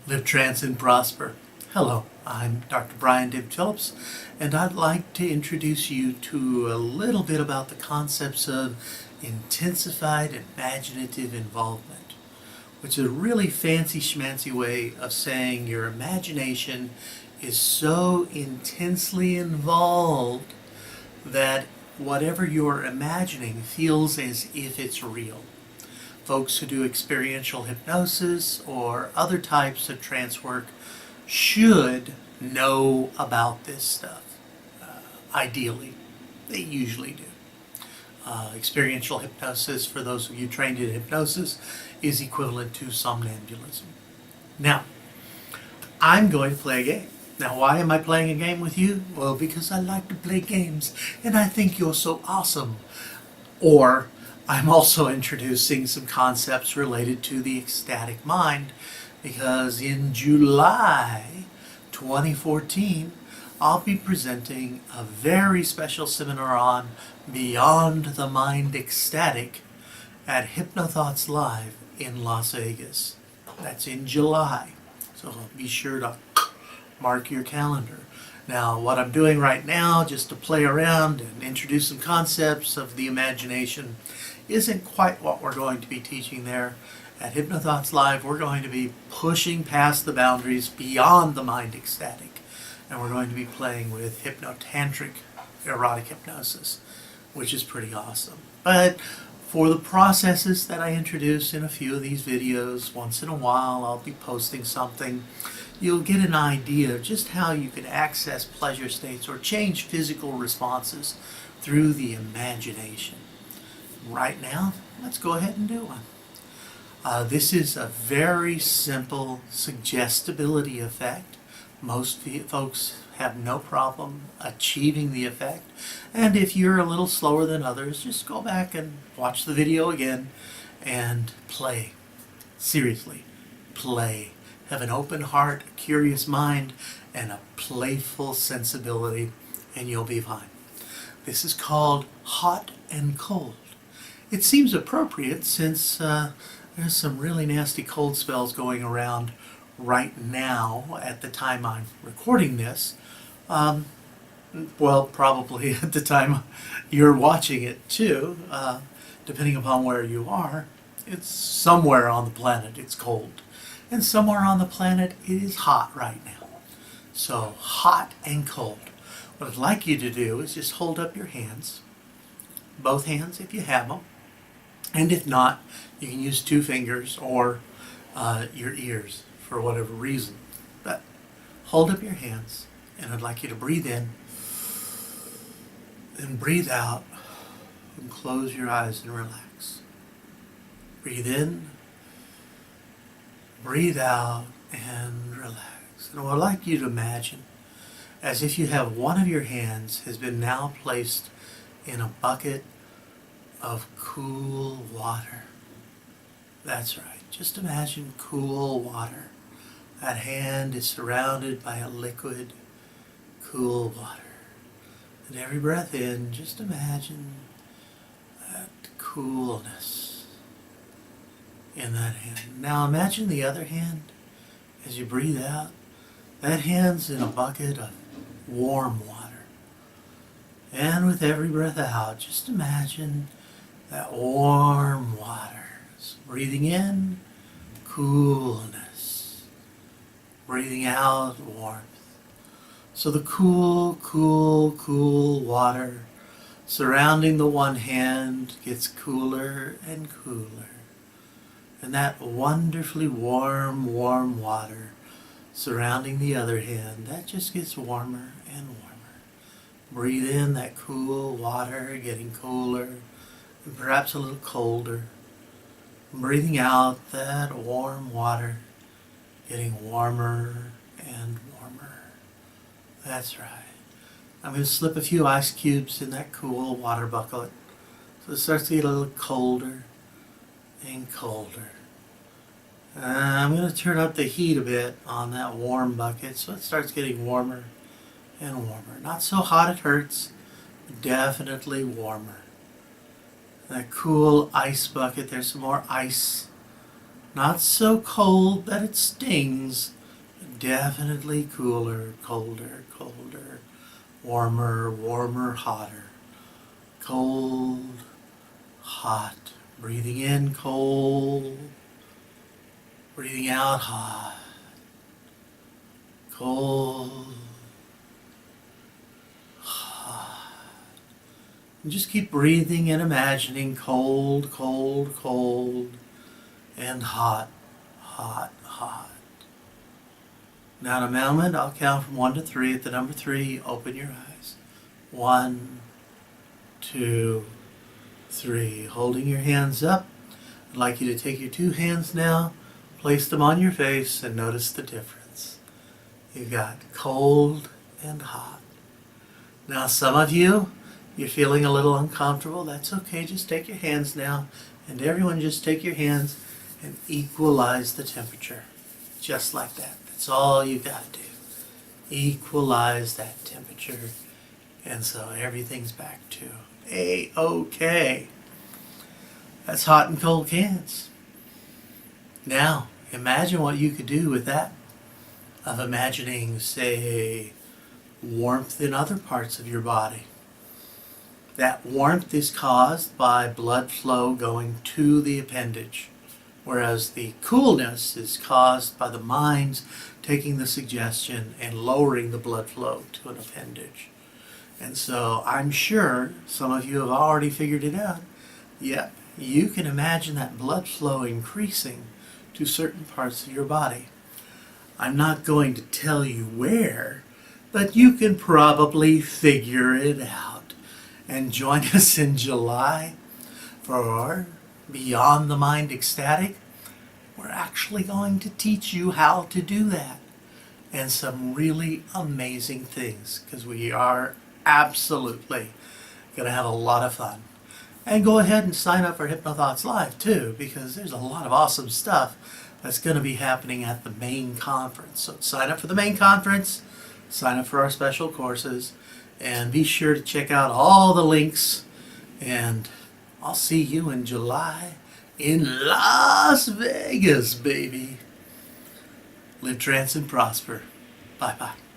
Live, trance, and prosper. Hello, I'm Dr. Brian David Phillips, and I'd like to introduce you to a little bit about the concepts of intensified imaginative involvement, which is a really fancy schmancy way of saying your imagination is so intensely involved that whatever you're imagining feels as if it's real. Folks who do experiential hypnosis or other types of trance work should know about this stuff. Ideally, they usually do. Experiential hypnosis, for those of you trained in hypnosis, is equivalent to somnambulism. Now, I'm going to play a game. Now, why am I playing a game with you? Well, because I like to play games, and I think you're so awesome. Or, I'm also introducing some concepts related to the ecstatic mind, because in July 2014, I'll be presenting a very special seminar on Beyond the Mind Ecstatic at Hypnothoughts Live in Las Vegas. That's in July, so be sure to mark your calendar. Now, what I'm doing right now, just to play around and introduce some concepts of the imagination, isn't quite what we're going to be teaching there. At Hypnothoughts Live, we're going to be pushing past the boundaries beyond the mind ecstatic, and we're going to be playing with HypnoTantric Erotic Hypnosis, which is pretty awesome. But for the processes that I introduce in a few of these videos, once in a while I'll be posting something. You'll get an idea of just how you can access pleasure states or change physical responses through the imagination. Right now, let's go ahead and do one. This is a very simple suggestibility effect. Most folks have no problem achieving the effect. And if you're a little slower than others, just go back and watch the video again and play. Seriously, play. Have an open heart, a curious mind, and a playful sensibility, and you'll be fine. This is called hot and cold. It seems appropriate since there's some really nasty cold spells going around right now at the time I'm recording this. Well, probably at the time you're watching it too, depending upon where you are. It's somewhere on the planet it's cold. And somewhere on the planet it is hot right now. So hot and cold. What I'd like you to do is just hold up your hands, both hands if you have them, and if not, you can use two fingers or your ears for whatever reason. But hold up your hands, and I'd like you to breathe in and breathe out and close your eyes and relax. Breathe in, breathe out, and relax. And I'd like you to imagine as if you have one of your hands has been now placed in a bucket of cool water. That's right. Just imagine cool water. That hand is surrounded by a liquid, cool water. And every breath in, just imagine that coolness in that hand. Now imagine the other hand as you breathe out. That hand's in a bucket of warm water. And with every breath out, just imagine that warm water. So breathing in, coolness. Breathing out, warmth. So the cool, cool, cool water surrounding the one hand gets cooler and cooler. And that wonderfully warm, warm water surrounding the other hand, that just gets warmer and warmer. Breathe in that cool water getting cooler and perhaps a little colder. Breathing out that warm water getting warmer and warmer. That's right. I'm going to slip a few ice cubes in that cool water bucket so it starts to get a little colder and colder. I'm going to turn up the heat a bit on that warm bucket so it starts getting warmer and warmer. Not so hot it hurts, definitely warmer. That cool ice bucket, there's some more ice. Not so cold that it stings, definitely cooler, colder, colder, warmer, warmer, hotter, cold, hot, breathing in cold, breathing out hot, cold, hot. And just keep breathing and imagining cold, cold, cold, and hot, hot, hot. Now in a moment, I'll count from 1 to 3. At the number 3, open your eyes. 1, 2, 3. Holding your hands up. I'd like you to take your 2 hands now, place them on your face, and notice the difference. You've got cold and hot. Now some of you, you're feeling a little uncomfortable. That's okay. Just take your hands now. And everyone just take your hands and equalize the temperature. Just like that. That's all you got to do. Equalize that temperature. And so everything's back to A-OK. That's hot and cold cans. Now, imagine what you could do with that. Of imagining, say, warmth in other parts of your body. That warmth is caused by blood flow going to the appendage, whereas the coolness is caused by the mind's taking the suggestion and lowering the blood flow to an appendage. And so I'm sure some of you have already figured it out. Yep, you can imagine that blood flow increasing to certain parts of your body. I'm not going to tell you where, but you can probably figure it out. And join us in July for Beyond the Mind Ecstatic. We're actually going to teach you how to do that. And some really amazing things, because we are absolutely going to have a lot of fun. And go ahead and sign up for Hypnothoughts Live too, because there's a lot of awesome stuff that's going to be happening at the main conference. So sign up for the main conference, sign up for our special courses, and be sure to check out all the links. And I'll see you in July in Las Vegas, baby. Live, trance, and prosper. Bye-bye.